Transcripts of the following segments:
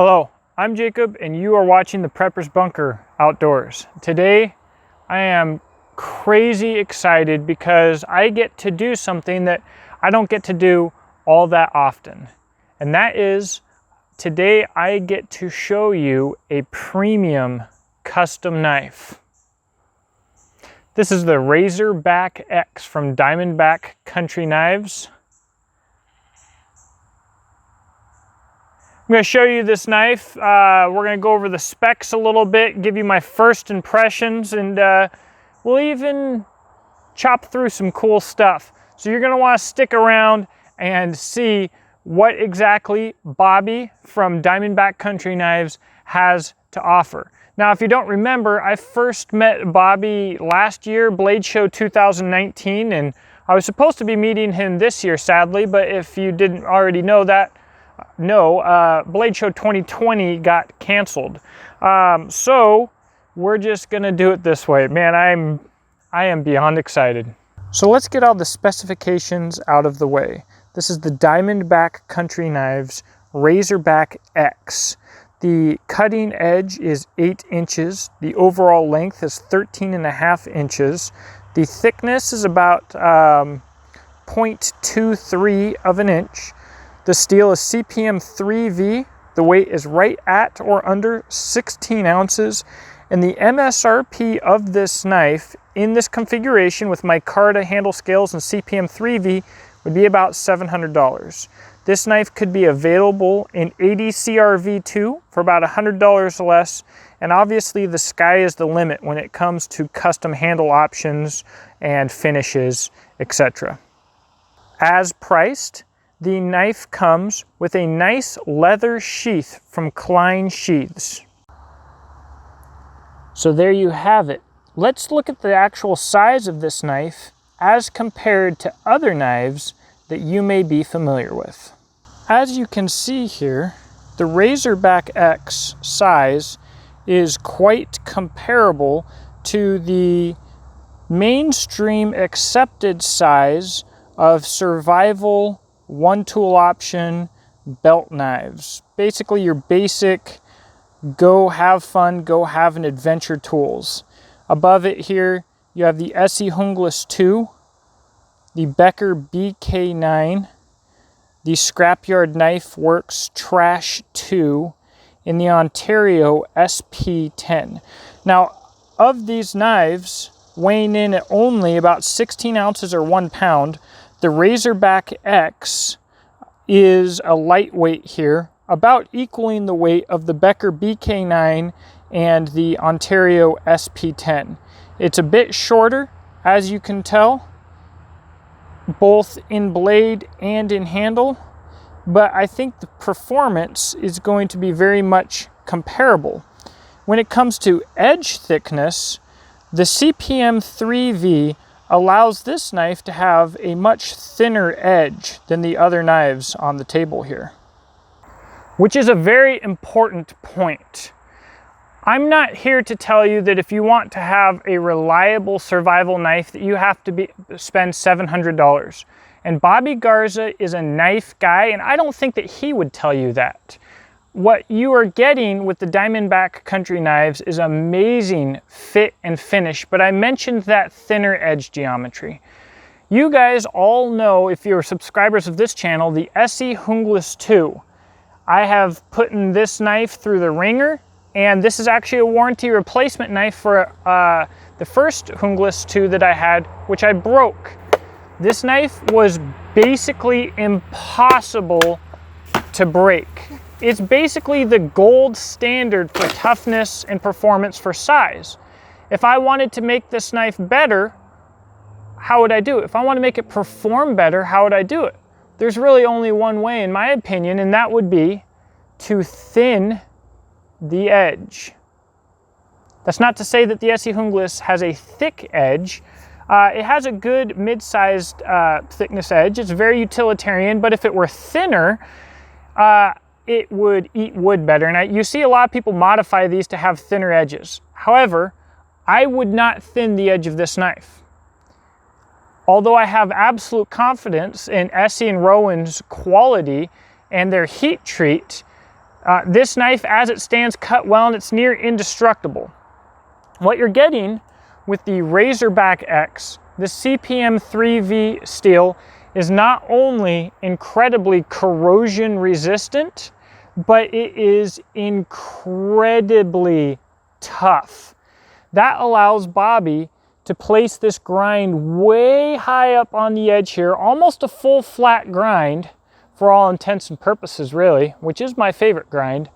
Hello, I'm Jacob and you are watching the Prepper's Bunker Outdoors. Today I am crazy excited because I get to do something that I don't get to do all that often. And that is, today I get to show you a premium custom knife. This is the Razorback X from DIamondback Country Knives. I'm going to show you this knife. We're going to go over the specs a little bit, give you my first impressions, and we'll even chop through some cool stuff. So you're going to want to stick around and see what exactly Bobby from DIamondback Country Knives has to offer. Now, if you don't remember, I first met Bobby last year, Blade Show 2019, and I was supposed to be meeting him this year, sadly, but if you didn't already know that, no, Blade Show 2020 got canceled. So we're just gonna do it this way. Man, I am beyond excited. So let's get all the specifications out of the way. This is the DIamondback Country Knives Razorback X. The cutting edge is 8 inches. The overall length is 13.5 inches. The thickness is about 0.23 of an inch. The steel is CPM 3V. The weight is right at or under 16 ounces. And the MSRP of this knife in this configuration with micarta handle scales and CPM 3V would be about $700. This knife could be available in 80 CRV2 for about $100 less. And obviously the sky is the limit when it comes to custom handle options and finishes, etc. As priced, the knife comes with a nice leather sheath from Klein Sheaths. So there you have it. Let's look at the actual size of this knife as compared to other knives that you may be familiar with. As you can see here, the Razorback X size is quite comparable to the mainstream accepted size of survival one tool option belt knives. Basically your basic go have fun, go have an adventure tools. Above it here you have the SE Hungles 2, the Becker BK9, the Scrapyard Knife Works Trash 2, and the Ontario SP10. Now, of these knives, weighing in at only about 16 ounces or 1 pound, the Razorback X is a lightweight here, about equaling the weight of the Becker BK9 and the Ontario SP10. It's a bit shorter, as you can tell, both in blade and in handle, but I think the performance is going to be very much comparable. When it comes to edge thickness, the CPM 3V allows this knife to have a much thinner edge than the other knives on the table here. Which is a very important point. I'm not here to tell you that if you want to have a reliable survival knife that you have to spend $700. And Bobby Garza is a knife guy, and I don't think that he would tell you that. What you are getting with the DIamondback Country Knives is amazing fit and finish, but I mentioned that thinner edge geometry. You guys all know, if you're subscribers of this channel, the SE Hungles 2. I have put in this knife through the ringer, and this is actually a warranty replacement knife for the first Hungles 2 that I had, which I broke. This knife was basically impossible to break. It's basically the gold standard for toughness and performance for size. If I wanted to make this knife better, how would I do it? If I want to make it perform better, how would I do it? There's really only one way, in my opinion, and that would be to thin the edge. That's not to say that the SE Hungles has a thick edge. It has a good mid-sized thickness edge. It's very utilitarian, but if it were thinner, it would eat wood better. And you see a lot of people modify these to have thinner edges. However, I would not thin the edge of this knife. Although I have absolute confidence in Essie and Rowan's quality and their heat treat, This knife, as it stands, cut well and it's near indestructible. What you're getting with the Razorback X, the CPM 3V steel, is not only incredibly corrosion resistant, but it is incredibly tough. That allows Bobby to place this grind way high up on the edge here, almost a full flat grind for all intents and purposes really, which is my favorite grind.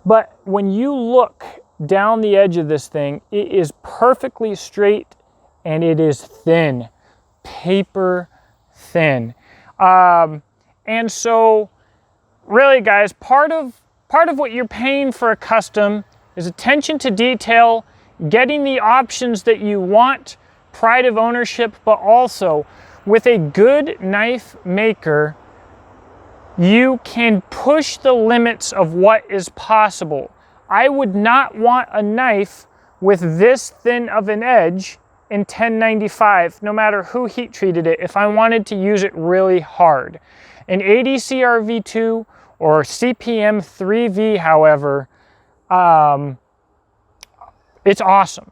But when you look down the edge of this thing, it is perfectly straight and it is thin, paper thin. And so really guys, part of what you're paying for a custom is attention to detail, getting the options that you want, pride of ownership, but also with a good knife maker, you can push the limits of what is possible. I would not want a knife with this thin of an edge in 1095, no matter who heat treated it, if I wanted to use it really hard. An 80 CRV2 or CPM 3V, however, it's awesome.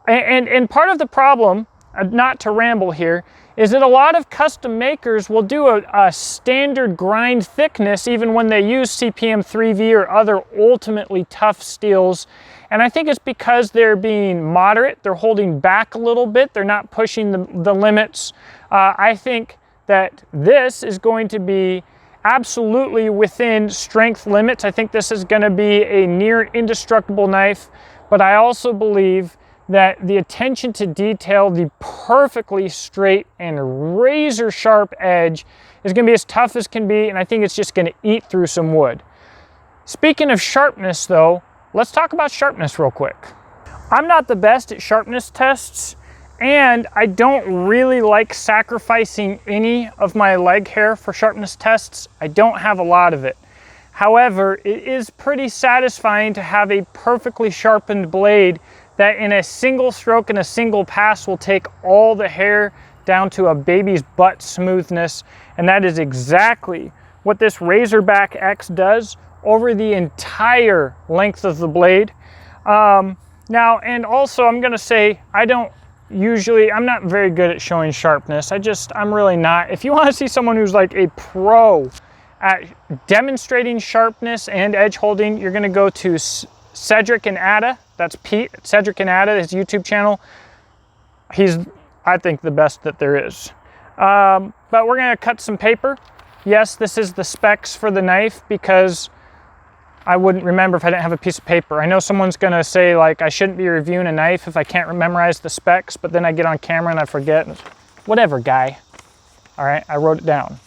And part of the problem, not to ramble here, is that a lot of custom makers will do a standard grind thickness even when they use CPM 3V or other ultimately tough steels. And I think it's because they're being moderate, they're holding back a little bit, they're not pushing the limits. I think that this is going to be absolutely within strength limits. I think this is going to be a near indestructible knife, but I also believe that the attention to detail, the perfectly straight and razor sharp edge is going to be as tough as can be, and I think it's just going to eat through some wood. Speaking of sharpness though, let's talk about sharpness real quick. I'm not the best at sharpness tests, and I don't really like sacrificing any of my leg hair for sharpness tests. I don't have a lot of it. However, it is pretty satisfying to have a perfectly sharpened blade that in a single stroke and a single pass will take all the hair down to a baby's butt smoothness. And that is exactly what this Razorback X does over the entire length of the blade. Now, and also I'm gonna say, I'm not very good at showing sharpness. I'm really not. If you wanna see someone who's like a pro at demonstrating sharpness and edge holding, you're gonna go to Cedric and Ada. That's Pete, Cedric and Ada, his YouTube channel. He's, I think, the best that there is. But we're gonna cut some paper. Yes, this is the specs for the knife because I wouldn't remember if I didn't have a piece of paper. I know someone's gonna say like I shouldn't be reviewing a knife if I can't memorize the specs, but then I get on camera and I forget. Whatever, guy. All right, I wrote it down.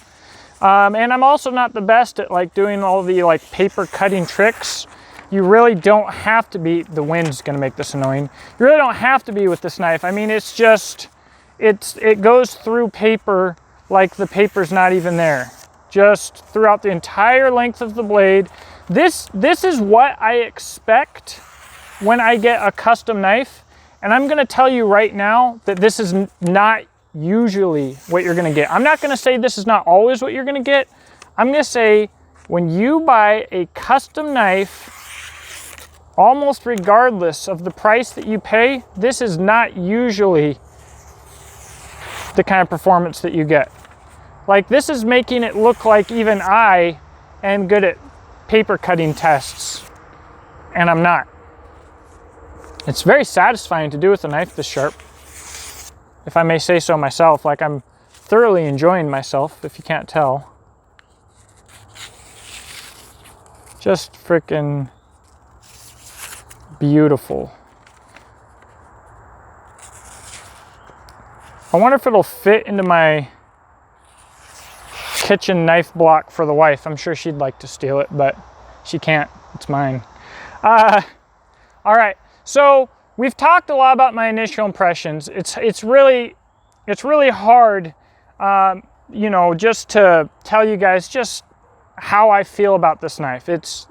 And I'm also not the best at like doing all the like paper cutting tricks. You really don't have to be, the wind's gonna make this annoying. You really don't have to be with this knife. I mean, it's just, it goes through paper like the paper's not even there. Just throughout the entire length of the blade. This is what I expect when I get a custom knife. And I'm gonna tell you right now that this is not usually what you're gonna get. I'm not gonna say this is not always what you're gonna get. I'm gonna say when you buy a custom knife, almost regardless of the price that you pay, this is not usually the kind of performance that you get. Like this is making it look like even I am good at paper cutting tests, and I'm not. It's very satisfying to do with a knife this sharp, if I may say so myself. Like I'm thoroughly enjoying myself, if you can't tell. Just freaking beautiful. I wonder if it'll fit into my kitchen knife block for the wife. I'm sure she'd like to steal it, but she can't. It's mine. All right, so we've talked a lot about my initial impressions. It's really hard, you know, just to tell you guys just how I feel about this knife. It's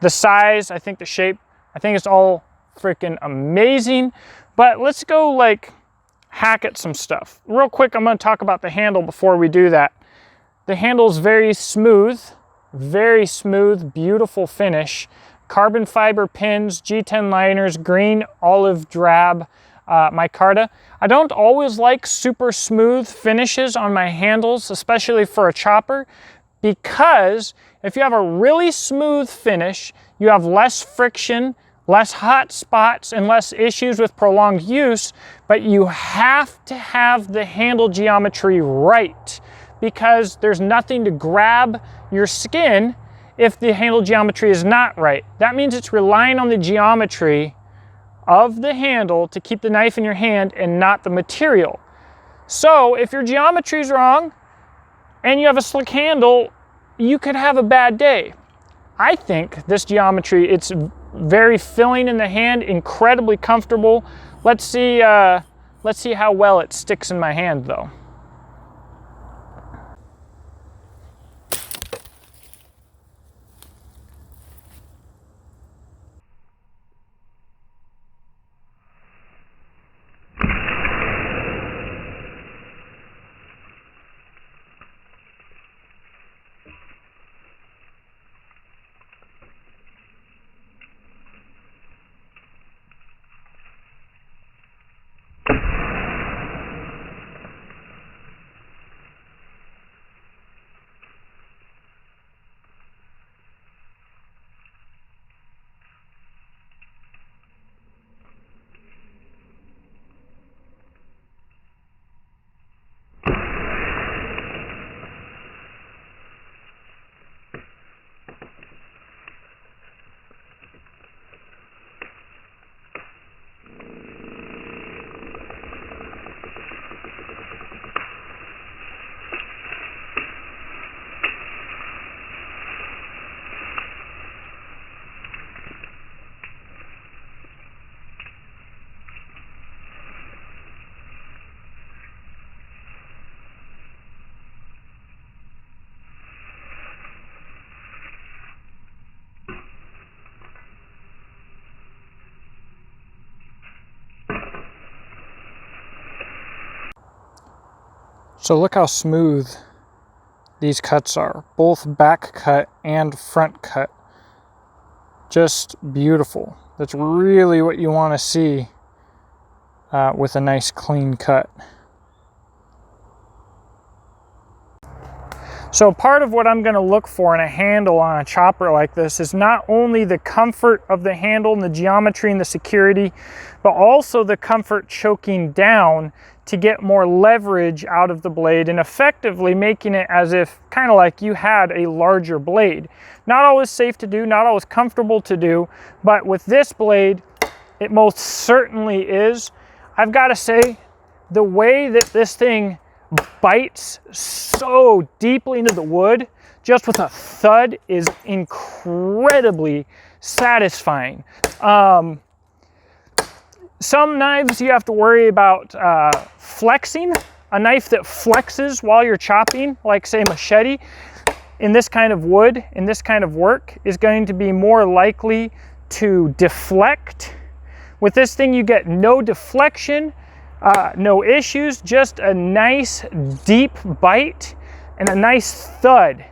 the size, I think the shape, I think it's all freaking amazing. But let's go like hack at some stuff. Real quick, I'm gonna talk about the handle before we do that. The handle's very smooth. very smooth, beautiful finish. Carbon fiber pins, G10 liners, green, olive drab micarta. I don't always like super smooth finishes on my handles, especially for a chopper, because if you have a really smooth finish, you have less friction, less hot spots, and less issues with prolonged use, but you have to have the handle geometry right, because there's nothing to grab your skin if the handle geometry is not right. That means it's relying on the geometry of the handle to keep the knife in your hand and not the material. So if your geometry is wrong and you have a slick handle, you could have a bad day. I think this geometry, it's very filling in the hand, incredibly comfortable. Let's see how well it sticks in my hand though. So look how smooth these cuts are, both back cut and front cut. Just beautiful. That's really what you want to see with a nice clean cut. So part of what I'm going to look for in a handle on a chopper like this is not only the comfort of the handle and the geometry and the security, but also the comfort choking down to get more leverage out of the blade and effectively making it as if kind of like you had a larger blade. Not always safe to do, not always comfortable to do, but with this blade, it most certainly is. I've got to say, the way that this thing bites so deeply into the wood, just with a thud, is incredibly satisfying. Some knives you have to worry about flexing. A knife that flexes while you're chopping, like say machete, in this kind of wood, in this kind of work, is going to be more likely to deflect. With this thing, you get no deflection, no issues, just a nice deep bite and a nice thud.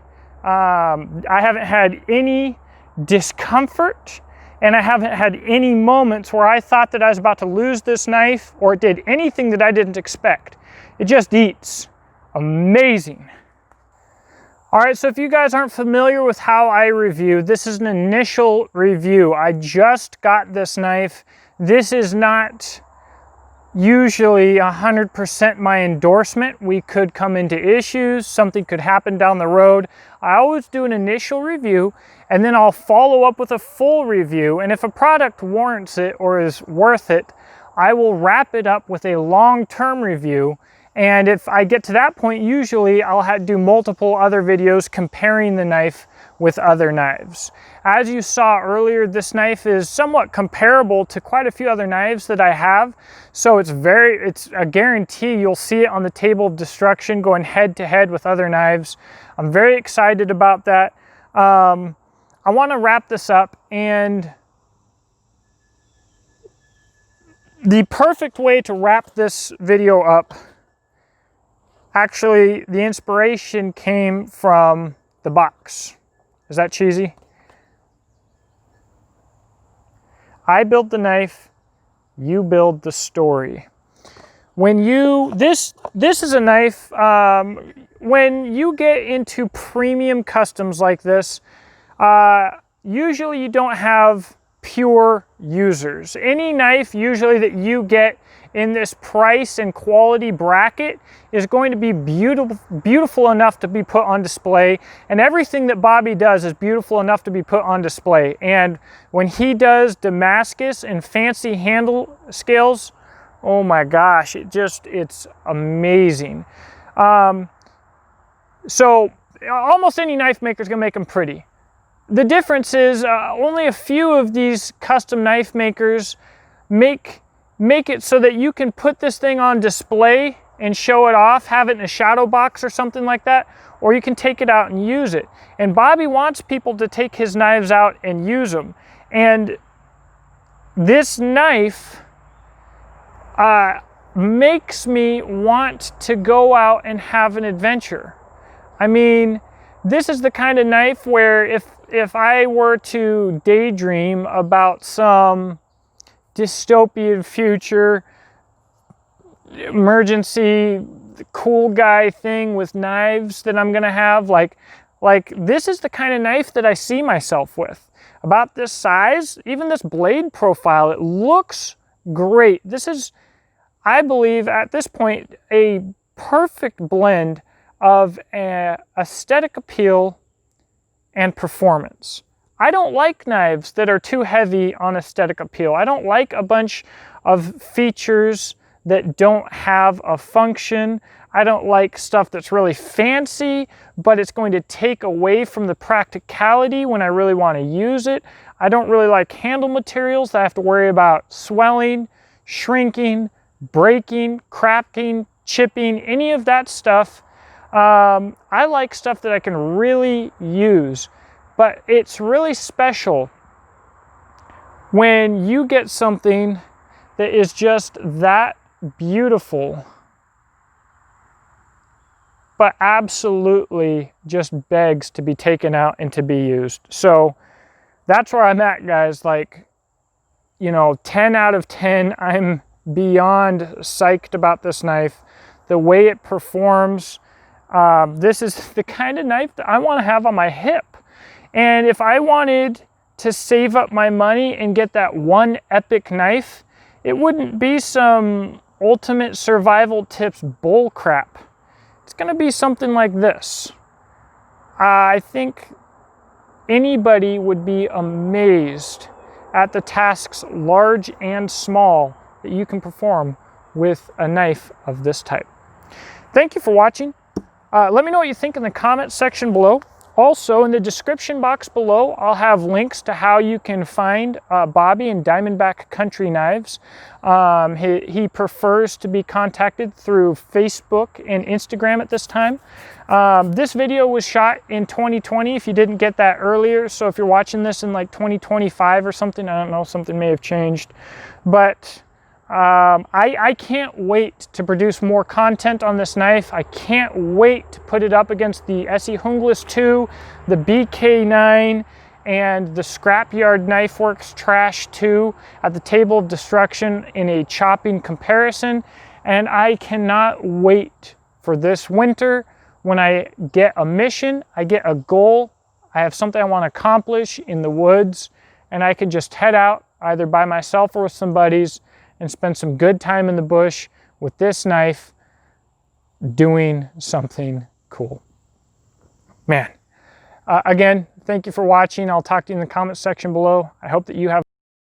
I haven't had any discomfort, and I haven't had any moments where I thought that I was about to lose this knife or it did anything that I didn't expect. It just eats. Amazing. All right, so if you guys aren't familiar with how I review, this is an initial review. I just got this knife. This is not usually 100% my endorsement. We could come into issues, something could happen down the road. I always do an initial review and then I'll follow up with a full review, and if a product warrants it or is worth it, I will wrap it up with a long-term review. And if I get to that point, usually I'll do multiple other videos comparing the knife with other knives. As you saw earlier, this knife is somewhat comparable to quite a few other knives that I have. So it's a guarantee you'll see it on the table of destruction going head to head with other knives. I'm very excited about that. I want to wrap this up, and the perfect way to wrap this video up, actually the inspiration came from the box. Is that cheesy? I build the knife, you build the story. When you, this is a knife, when you get into premium customs like this, usually you don't have pure users. Any knife usually that you get in this price and quality bracket is going to be beautiful enough to be put on display, and everything that Bobby does is beautiful enough to be put on display. And when he does Damascus and fancy handle scales, oh my gosh, it's amazing. So almost any knife maker is going to make them pretty. The difference is only a few of these custom knife makers make it so that you can put this thing on display and show it off, have it in a shadow box or something like that, or you can take it out and use it. And Bobby wants people to take his knives out and use them. And this knife makes me want to go out and have an adventure. I mean, this is the kind of knife where if I were to daydream about some dystopian future, emergency, cool guy thing with knives that I'm gonna have, like this is the kind of knife that I see myself with. About this size, even this blade profile, it looks great. This is, I believe at this point, a perfect blend of aesthetic appeal and performance. I don't like knives that are too heavy on aesthetic appeal. I don't like a bunch of features that don't have a function. I don't like stuff that's really fancy, but it's going to take away from the practicality when I really want to use it. I don't really like handle materials that I have to worry about swelling, shrinking, breaking, cracking, chipping, any of that stuff. I like stuff that I can really use, but it's really special when you get something that is just that beautiful, but absolutely just begs to be taken out and to be used. So that's where I'm at, guys. Like, you know, 10 out of 10, I'm beyond psyched about this knife, the way it performs. This is the kind of knife that I want to have on my hip. And if I wanted to save up my money and get that one epic knife, it wouldn't be some ultimate survival tips bull crap. It's going to be something like this. I think anybody would be amazed at the tasks, large and small, that you can perform with a knife of this type. Thank you for watching. Let me know what you think in the comment section below. Also, in the description box below, I'll have links to how you can find Bobby and Diamondback Country Knives. He prefers to be contacted through Facebook and Instagram at this time. This video was shot in 2020, if you didn't get that earlier. So if you're watching this in like 2025 or something, I don't know, something may have changed. But I can't wait to produce more content on this knife. I can't wait to put it up against the SE Hungles 2, the BK9, and the Scrapyard Knife Works Trash 2 at the table of destruction in a chopping comparison. And I cannot wait for this winter when I get a mission, I get a goal, I have something I want to accomplish in the woods, and I can just head out either by myself or with some buddies and spend some good time in the bush with this knife doing something cool. Man, again, thank you for watching. I'll talk to you in the comment section below. I hope that you have